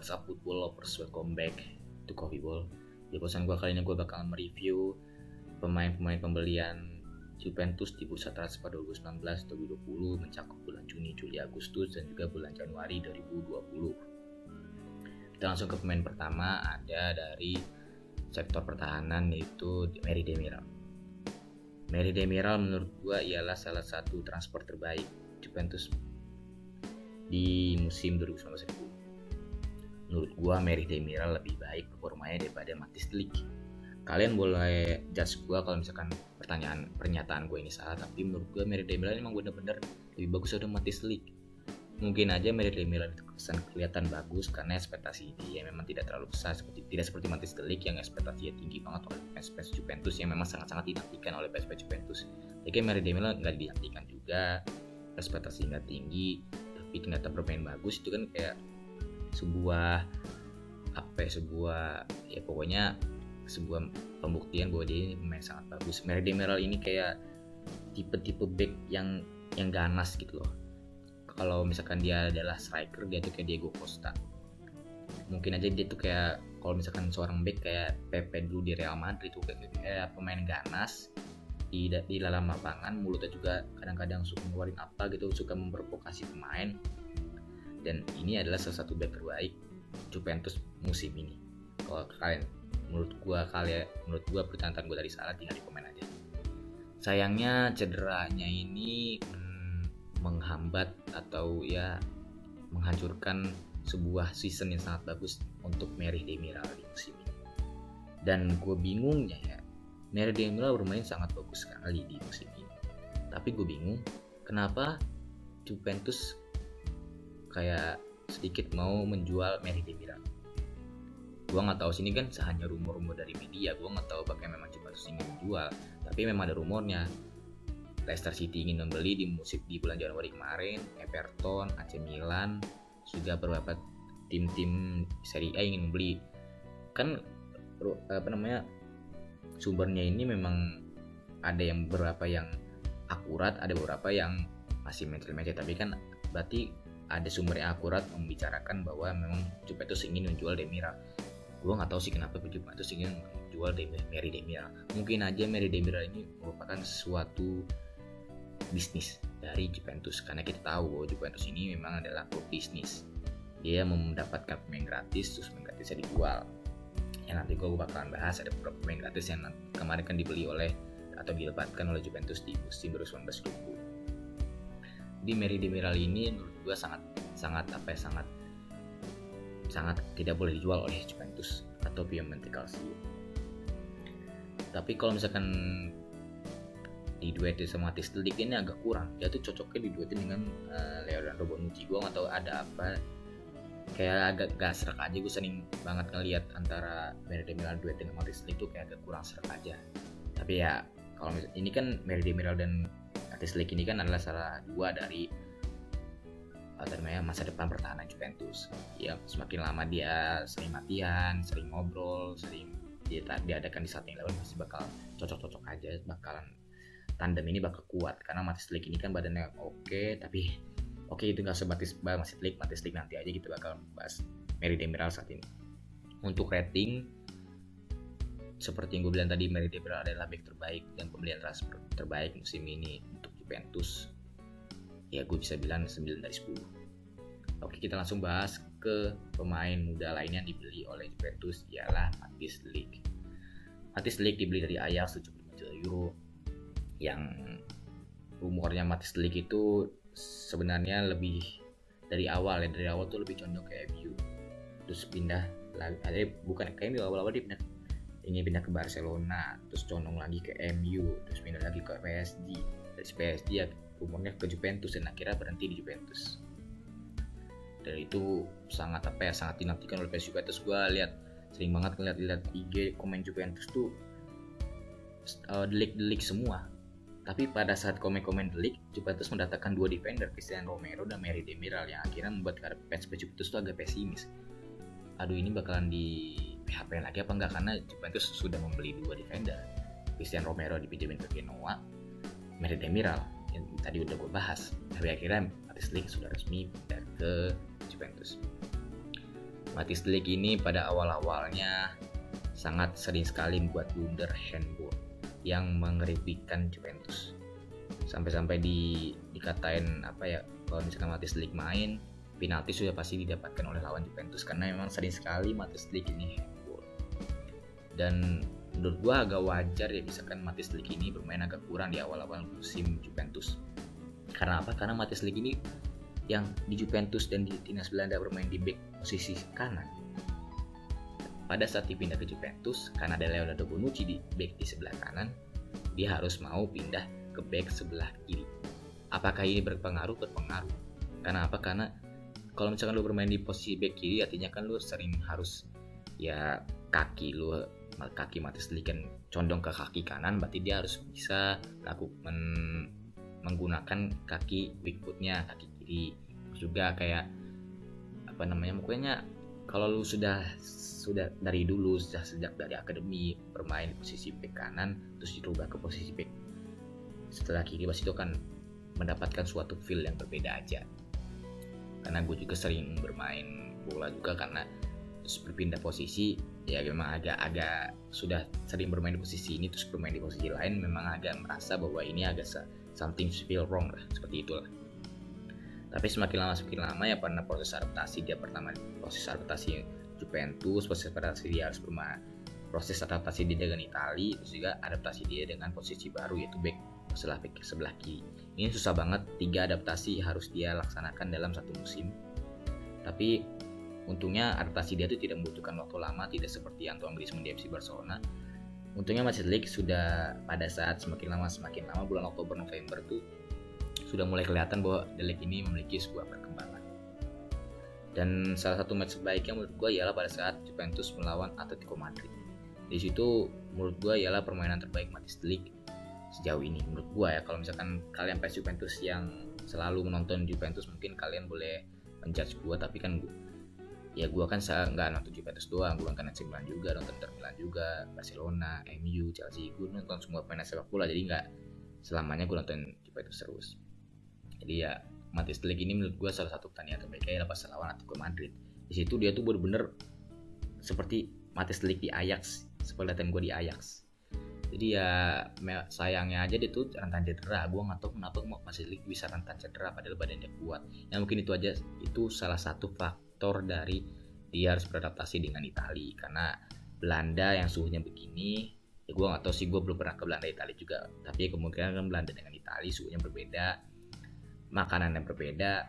What's up football lovers, welcome back to Coffee Ball. Di episode gue kali ini gue bakal mereview pemain-pemain pembelian Juventus di bursa transfer 2019-2020 mencakup bulan Juni, Juli, Agustus dan juga bulan Januari 2020. Kita langsung ke pemain pertama, ada dari sektor pertahanan yaitu Merih Demiral. Merih Demiral menurut gue ialah salah satu transfer terbaik Juventus di musim 2019-2020. Menurut gua Merih Demiral lebih baik performanya daripada Matthijs de Ligt. Kalian boleh judge gua kalau misalkan pernyataan gue ini salah, tapi menurut gua Merih Demiral memang benar-benar lebih bagus dari Matthijs de Ligt. Mungkin aja Merih Demiral itu kesan kelihatan bagus karena ekspektasi dia memang tidak terlalu besar, tidak seperti Matthijs de Ligt yang ekspektasinya tinggi banget oleh fans Juventus yang memang sangat-sangat dinantikan oleh fans Juventus. Jadi Merih Demiral nggak dinantikan juga, ekspektasi nggak tinggi, tapi ternyata bermain bagus. Itu kan kayak sebuah pembuktian bahwa dia ini pemain sangat bagus. Merih Demiral ini kayak tipe back yang ganas gitu loh. Kalau misalkan dia adalah striker, dia tuh kayak Diego Costa. Mungkin aja dia tuh kayak kalau misalkan seorang back kayak Pepe dulu di Real Madrid tuh kayak pemain ganas di dalam lapangan, mulutnya juga kadang-kadang suka ngeluarin apa gitu, suka memprovokasi pemain. Dan ini adalah salah satu back terbaik Juventus musim ini. Kalau kalian, menurut gua pertanyaan gua dari salah, tinggal di komen aja. Sayangnya cederanya ini menghambat atau ya menghancurkan sebuah season yang sangat bagus untuk Merih Demiral di musim ini. Dan gue bingungnya ya, Merih Demiral bermain sangat bagus sekali di musim ini. Tapi gue bingung kenapa Juventus kayak sedikit mau menjual Merih Demiral. Gue nggak tahu, sini kan hanya rumor-rumor dari media. Gue nggak tahu apakah memang Juventus ingin menjual, tapi memang ada rumornya Leicester City ingin membeli di bulan Januari kemarin, Everton, AC Milan, juga beberapa tim-tim Serie A ingin membeli. Kan sumbernya ini memang ada yang beberapa yang akurat, ada beberapa yang masih mencet-mencet, tapi kan berarti ada sumber yang akurat membicarakan bahwa memang Juventus ingin menjual Demiral. Gue nggak tahu sih kenapa Juventus ingin menjual Merih Demiral. Mungkin aja Merih Demiral ini merupakan suatu bisnis dari Juventus, karena kita tahu bahwa Juventus ini memang adalah klub bisnis. Dia mendapatkan pemain gratis, terus pemain gratisnya dijual. Yang nanti gue bakalan bahas, ada beberapa pemain gratis yang kemarin kan dibeli oleh atau dilebatkan oleh Juventus di musim 2019-2020. Di Merih Demiral ini menurut gue sangat tidak boleh dijual oleh Juventus atau Piemonte Calcio. Tapi kalau misalkan diduetin sama Matthijs de Ligt ini agak kurang. Dia tuh cocoknya diduetin dengan Leonardo Bonucci. Gue nggak tahu ada apa, kayak agak gak serak aja. Gue sering banget ngeliat antara Merih Demiral duetin sama Matthijs de Ligt tuh kayak agak kurang serak aja. Tapi ya kalau ini kan Merih Demiral dan Matthijs de Ligt ini kan adalah salah dua dari masa depan pertahanan Juventus. Ya semakin lama dia sering latihan, sering ngobrol, sering diadakan di starting eleven pasti bakal cocok-cocok aja, bakalan tandem ini bakal kuat. Karena Matthijs de Ligt ini kan badannya oke, tapi itu nggak sebatis Matthijs de Ligt nanti aja gitu bakal bahas Merih Demiral saat ini. Untuk rating, seperti yang gue bilang tadi, Merih Demiral adalah back terbaik dan pembelian transfer terbaik musim ini untuk Juventus. Ya gue bisa bilang 9 dari 10. Oke, kita langsung bahas ke pemain muda lainnya yang dibeli oleh Juventus, ialah Matthijs de Ligt. Matthijs de Ligt dibeli dari Ajax 75 juta euro. Yang rumornya Matthijs de Ligt itu sebenarnya lebih dari awal tuh lebih condong ke MU, terus pindah lagi, bukan ke MU, awal-awal dia ingin pindah ke Barcelona, terus condong lagi ke MU, terus pindah lagi ke PSG, dari PSG ya rumornya ke Juventus, dan akhirnya berhenti di Juventus. Dan itu sangat dinantikan oleh fans Juventus. Gue sering banget ngeliat IG komen Juventus tuh de Ligt semua. Tapi pada saat komen de Ligt, Juventus mendatangkan dua defender, Cristiano Romero dan Merih Demiral, yang akhirnya membuat fans Juventus tuh agak pesimis. Aduh, ini bakalan di PHP lagi apa enggak, karena Juventus sudah membeli dua defender. Cristiano Romero dipinjemin ke Genoa, Merih Demiral yang tadi udah gue bahas. Tapi akhirnya Matthijs de Ligt sudah resmi pindah ke Juventus. Matthijs de Ligt ini pada awal-awalnya sangat sering sekali membuat blunder handball yang mengeripikan Juventus. Sampai-sampai dikatain kalau misalkan Matthijs de Ligt main, penalti sudah pasti didapatkan oleh lawan Juventus karena memang sering sekali Matthijs de Ligt ini handball. Dan menurut gua agak wajar ya misalkan Matthijs de Ligt ini bermain agak kurang di awal-awal musim Juventus. Karena apa? Karena Matthijs de Ligt ini yang di Juventus dan di timnas Belanda bermain di back posisi kanan. Pada saat dipindah ke Juventus, karena ada Leonardo Bonucci di back di sebelah kanan, dia harus mau pindah ke back sebelah kiri. Apakah ini berpengaruh? Berpengaruh. Karena apa? Karena kalau misalkan lu bermain di posisi back kiri, artinya kan lu sering harus ya kaki Matthijs de Ligt kan condong ke kaki kanan, berarti dia harus bisa menggunakan kaki weak footnya, kaki kiri. Juga kayak pokoknya kalau lu sudah dari dulu sejak dari akademi bermain di posisi back kanan terus dirubah ke posisi back setelah kiri, pasti itu akan mendapatkan suatu feel yang berbeda aja. Karena gue juga sering bermain bola juga, karena terus berpindah posisi ya memang agak sudah sering bermain di posisi ini terus bermain di posisi lain, memang agak merasa bahwa ini agak something feel wrong lah, seperti itulah. Tapi semakin lama ya karena proses adaptasi dia proses adaptasi Juventus, proses adaptasi dia dengan Italia, terus juga adaptasi dia dengan posisi baru yaitu back sebelah kiri. Ini susah banget, 3 adaptasi harus dia laksanakan dalam satu musim. Tapi untungnya adaptasi dia itu tidak membutuhkan waktu lama, tidak seperti Antoine Griezmann di FC Barcelona. Untungnya Matthijs de Ligt sudah pada saat semakin lama bulan Oktober November tuh sudah mulai kelihatan bahwa de Ligt ini memiliki sebuah perkembangan. Dan salah satu match sebaiknya menurut gue ialah pada saat Juventus melawan Atletico Madrid. Di situ menurut gue ialah permainan terbaik Matthijs de Ligt sejauh ini menurut gue ya. Kalau misalkan kalian fans Juventus yang selalu menonton Juventus, mungkin kalian boleh menjudge gue, tapi kan gue kan nggak nonton Juventus doang, gue kan AC Milan juga, nonton Inter Milan juga, Barcelona, MU, Chelsea, gue nonton semua pemain sepak bola, jadi nggak selamanya gue nonton Juventus terus. Jadi ya Matthijs de Ligt ini menurut gue salah satu pertandingan terbaiknya adalah pas lawan Atletico Madrid. Di situ dia tuh bener-bener seperti Matthijs de Ligt di Ajax, seperti latihan gue di Ajax. Jadi ya sayangnya aja dia tuh rentan cedera. Gue nggak tahu kenapa Matthijs de Ligt bisa rentan cedera padahal badannya kuat. Ya mungkin itu aja, itu salah satu faktor dari dia harus beradaptasi dengan Italia. Karena Belanda yang suhunya begini, ya gue nggak tahu sih, gue belum pernah ke Belanda Italia juga. Tapi kemungkinan kan Belanda dengan Italia suhunya berbeda, makanan yang berbeda,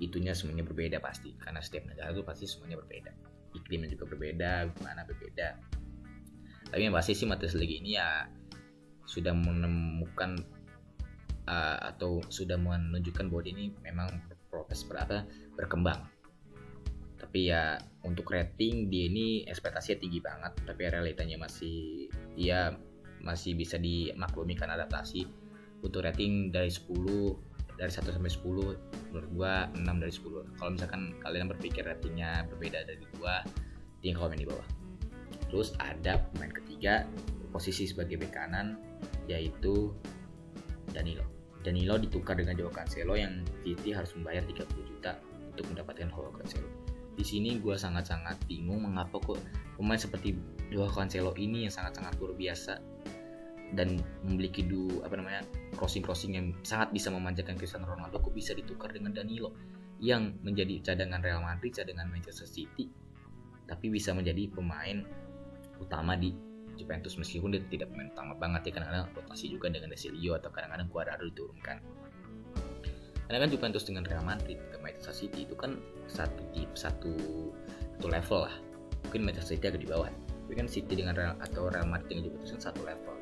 itunya semuanya berbeda pasti, karena setiap negara itu pasti semuanya berbeda, iklimnya juga berbeda, gimana berbeda. Tapi yang pasti sih Matthijs de Ligt ini ya sudah menemukan atau sudah menunjukkan bahwa dia ini memang berkembang. Tapi ya untuk rating dia ini ekspektasinya tinggi banget, tapi realitanya dia masih bisa dimaklumi karena adaptasi. Untuk rating dari 1 sampai 10 menurut gua 6 dari 10. Kalau misalkan kalian berpikir ratingnya berbeda dari gua, tinggal komen di bawah. Terus ada pemain ketiga posisi sebagai bek kanan yaitu Danilo. Danilo ditukar dengan Joao Cancelo yang City harus membayar 30 juta untuk mendapatkan Joao Cancelo. Di sini gua sangat-sangat bingung mengapa kok pemain seperti Joao Cancelo ini yang sangat-sangat luar biasa dan memiliki crossing yang sangat bisa memanjakan Cristiano Ronaldo kok bisa ditukar dengan Danilo yang menjadi cadangan Real Madrid, cadangan Manchester City, tapi bisa menjadi pemain utama di Juventus meskipun dia tidak pemain utama banget ya, kadang-kadang rotasi juga dengan Desilio atau kadang-kadang Cuadrado diturunkan. Karena kan Juventus dengan Real Madrid ke Manchester City itu kan satu level lah. Mungkin Manchester City agak di bawah, tapi kan City dengan Real Madrid dengan Juventus kan satu level.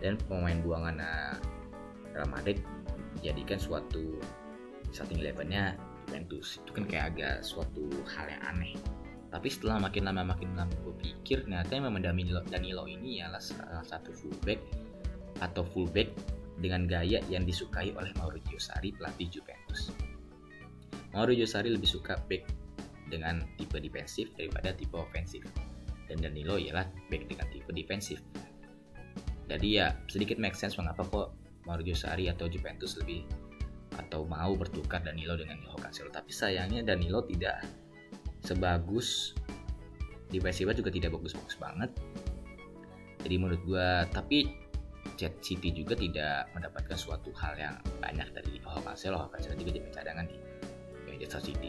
Dan pemain buangan Real Madrid dijadikan suatu starting 11-nya Juventus, itu kan kayak agak suatu hal yang aneh. Tapi setelah makin lama gue pikir ternyata memang Danilo ini ialah salah satu fullback dengan gaya yang disukai oleh Maurizio Sarri, pelatih Juventus. Maurizio Sarri lebih suka back dengan tipe defensif daripada tipe ofensif, dan Danilo ialah back dengan tipe defensif. Jadi ya sedikit make sense mengapa kok Maurizio Sarri atau Juventus lebih atau mau bertukar Danilo dengan Joao Cancelo. Tapi sayangnya Danilo tidak sebagus defensifnya juga tidak bagus-bagus banget. Jadi menurut gua, tapi City juga tidak mendapatkan suatu hal yang banyak dari Cancelo juga jadi cadangan di Manchester City.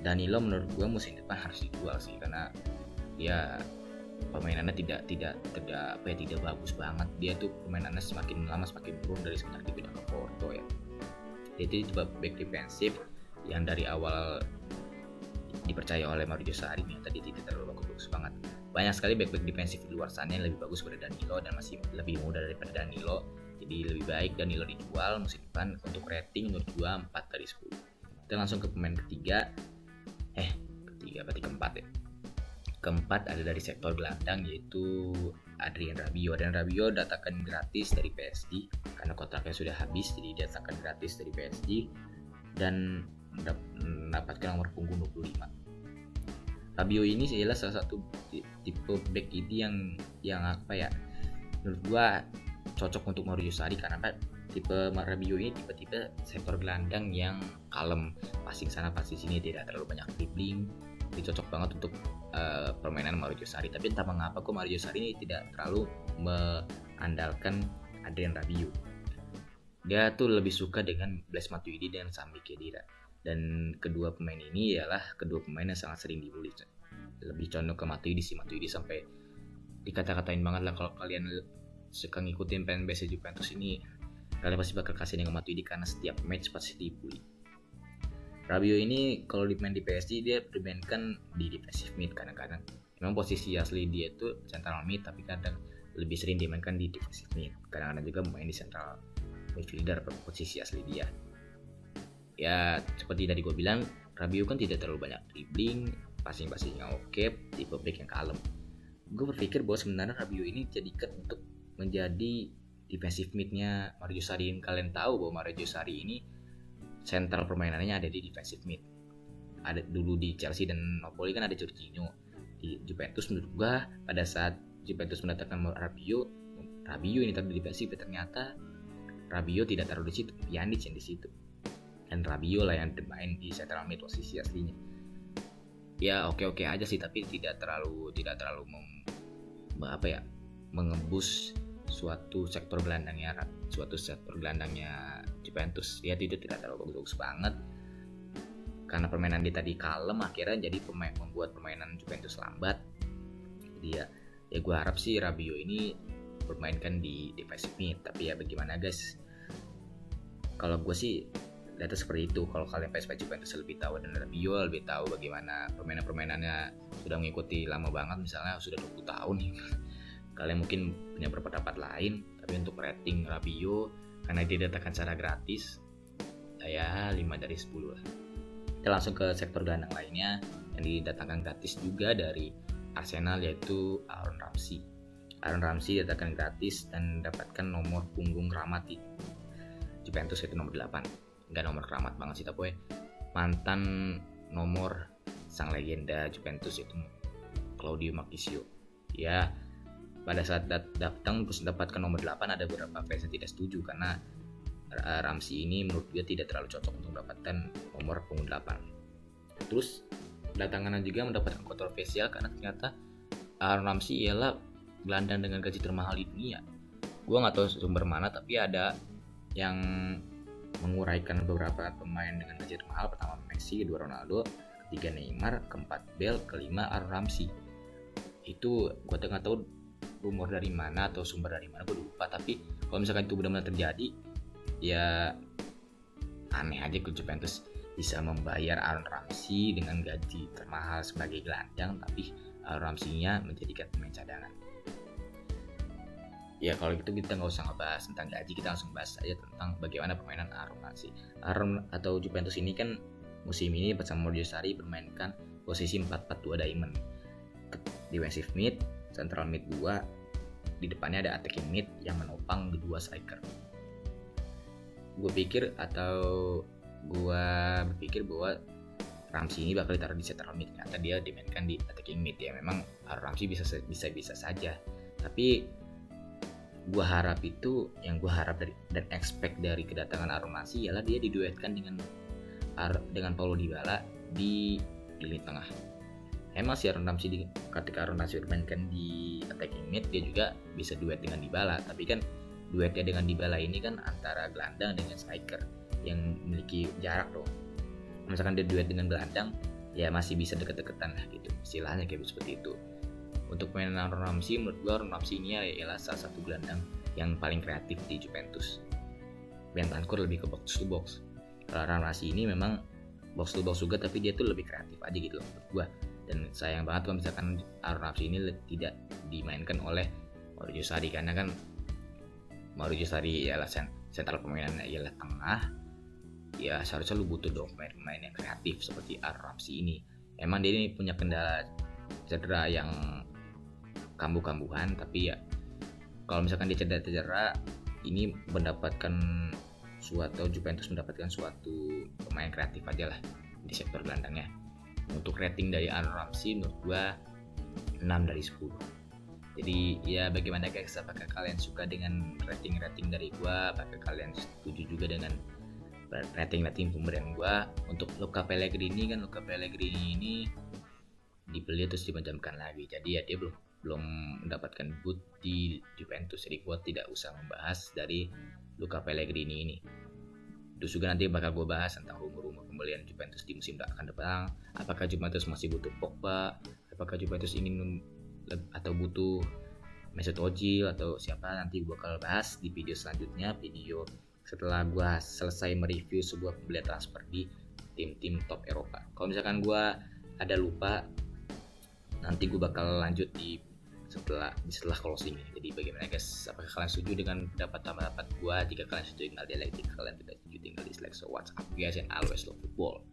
Danilo menurut gua musim depan harus dijual sih, karena dia permainannya tidak bagus banget. Dia tuh permainannya semakin lama semakin turun dari semenjak dipindah ke Porto ya. Dia itu coba back defensif yang dari awal dipercaya oleh Maurizio Sarri, tadi tidak terlalu bagus banget. Banyak sekali back defensif di luar sana yang lebih bagus daripada Danilo dan masih lebih muda daripada Danilo. Jadi lebih baik Danilo dijual musim depan. Untuk rating menurut gua 4 dari 10. Kita langsung ke pemain keempat ya. Keempat ada dari sektor gelandang, yaitu Adrien Rabiot. Dan Rabiot datangkan gratis dari PSG karena kontraknya sudah habis, jadi datangkan gratis dari PSG dan mendapatkan nomor punggung 25. Rabiot ini adalah salah satu tipe back ini yang apa ya, menurut gua cocok untuk Maurizio Sarri karena tipe Rabiot ini tipe sektor gelandang yang kalem, passing sana passing sini, tidak terlalu banyak dribbling. Jadi cocok banget untuk permainan Maurizio Sarri. Tapi entah mengapa kok Maurizio Sarri ini tidak terlalu mengandalkan Adrien Rabiot. Dia tuh lebih suka dengan Blaise Matuidi dan Sami Khedira. Dan kedua pemain ini ialah kedua pemain yang sangat sering dibully. Lebih condong ke Matuidi sampai dikata-katain banget lah. Kalau kalian suka ngikutin fanbase Juventus ini, kalian pasti bakal kasih dengan Matuidi karena setiap match pasti dibully. Rabiot ini kalau dimain di PSG dia dimainkan di defensive mid kadang-kadang. Memang posisi asli dia itu central mid, tapi kadang lebih sering dimainkan di defensive mid. Kadang-kadang juga main di central midfielder posisi asli dia. Ya seperti tadi gue bilang, Rabiot kan tidak terlalu banyak dribbling, passing-passingnya oke, tipe back yang kalem. Gue berpikir bahwa sebenarnya Rabiot ini jadikan untuk menjadi defensive mid-nya Maurizio Sarri. Kalian tahu bahwa Maurizio Sarri ini sentral permainannya ada di defensive mid. Ada dulu di Chelsea dan Napoli kan ada Jorginho. Di Juventus menurut gue pada saat Juventus mendatangkan Rabiot ini tadi defensif, ternyata Rabiot tidak taruh di situ, Pjanic yang di situ. Dan Rabiot lah yang bermain di central mid posisi aslinya. Ya oke aja sih, tapi tidak terlalu mengebus suatu sektor gelandangnya Juventus. Ya itu tidak terlalu bagus banget. Karena permainan dia tadi kalem, akhirnya jadi membuat permainan Juventus lambat. Jadi ya gue harap sih Rabiot ini bermainkan di defensive mid. Tapi ya bagaimana guys, kalau gue sih data seperti itu. Kalau kalian fans Juventus lebih tahu dan Rabiot lebih tahu bagaimana permainannya sudah mengikuti lama banget, misalnya sudah 20 tahun nih. Kalian mungkin punya pendapat lain, tapi untuk rating Rabiot karena dia datangkan secara gratis, saya 5 dari 10 lah. Kita langsung ke sektor gelandang lainnya yang didatangkan gratis juga dari Arsenal, yaitu Aaron Ramsey. Aaron Ramsey datangkan gratis dan mendapatkan nomor punggung keramat di Juventus, itu nomor 8. Nggak nomor keramat banget sih, tapi mantan nomor sang legenda Juventus itu Claudio Marchisio. Ya pada saat datang terus mendapatkan nomor 8, ada beberapa fans yang tidak setuju karena Ramsey ini menurut dia tidak terlalu cocok untuk mendapatkan nomor punggung 8. Terus kedatangannya juga mendapatkan kontroversial karena ternyata Aaron Ramsey ialah gelandang dengan gaji termahal di dunia. Gue nggak tahu sumber mana, tapi ada yang menguraikan beberapa pemain dengan gaji termahal. Pertama Messi, kedua Ronaldo, ketiga Neymar, keempat Bale, kelima Aaron Ramsey. Itu gue nggak tahu rumor dari mana atau sumber dari mana, gue lupa. Tapi kalau misalkan itu benar-benar terjadi, ya aneh aja ke Juventus bisa membayar Aaron Ramsey dengan gaji termahal sebagai gelandang, tapi Aaron Ramsey-nya menjadikan pemain cadangan. Ya kalau gitu kita nggak usah ngebahas tentang gaji, kita langsung bahas aja tentang bagaimana permainan Aaron Ramsey. Aaron atau Juventus ini kan musim ini bersama Maurizio Sarri bermainkan posisi 4-4-2 diamond. Defensive mid, central mid 2, di depannya ada attacking mid yang menopang kedua striker. Gue berpikir bahwa Ramsey ini bakal ditaruh di central mid, ternyata dia dimainkan di attacking mid. Ya memang Aaron Ramsey bisa saja, tapi gue harap dari dan expect dari kedatangan Aaron Ramsey ialah dia diduetkan dengan Paulo Dybala di di lini tengah. Emang si Aaron Ramsey ketika Aaron Ramsey bermainkan di attacking mid dia juga bisa duet dengan Dybala, tapi kan duetnya dengan Dybala ini kan antara gelandang dengan striker yang memiliki jarak dong. Misalkan dia duet dengan gelandang ya masih bisa deket-deketan lah gitu, istilahnya kayak seperti itu. Untuk mainan Aaron Ramsey, menurut gue Aaron Ramsey ini adalah salah satu gelandang yang paling kreatif di Juventus. Bentancur lebih ke box to box. Kalau Aaron Ramsey ini memang box to box juga, tapi dia tuh lebih kreatif aja gitu loh menurut gue. Dan sayang banget kalau misalkan Aaron Ramsey ini tidak dimainkan oleh Maurizio Sarri, karena kan Maurizio Sarri ialah sentral permainannya ialah tengah. Ya seharusnya lu butuh dong pemain yang kreatif seperti Aaron Ramsey ini. Emang dia ini punya kendala cedera yang kambuh-kambuhan, tapi ya kalau misalkan dia cedera ini mendapatkan Juventus mendapatkan suatu pemain kreatif aja lah di sektor gelandangnya. Untuk rating dari Aaron Ramsey menurut gua 6 dari 10. Jadi ya bagaimana guys, apakah kalian suka dengan rating dari gua? Apakah kalian setuju juga dengan rating pemberian gua? Untuk Luca Pellegrini ini dibeli terus dipinjamkan lagi, jadi ya dia belum mendapatkan boot di Juventus, jadi gua tidak usah membahas dari Luca Pellegrini ini. Terus juga nanti bakal gue bahas tentang rumor-rumor pembelian Juventus di musim akan depan. Apakah Juventus masih butuh Pogba? Apakah Juventus ingin atau butuh Mesut Ozil atau siapa? Nanti gue bakal bahas di video selanjutnya, video setelah gue selesai mereview sebuah pembelian transfer di tim-tim top Eropa. Kalau misalkan gue ada lupa, nanti gue bakal lanjut di setelah closing ini. Jadi bagaimana guys, apakah kalian setuju dengan pendapat gue? Jika kalian setuju tinggal di like, jika kalian tidak setuju tinggal dislike. So what's up guys, and always love football.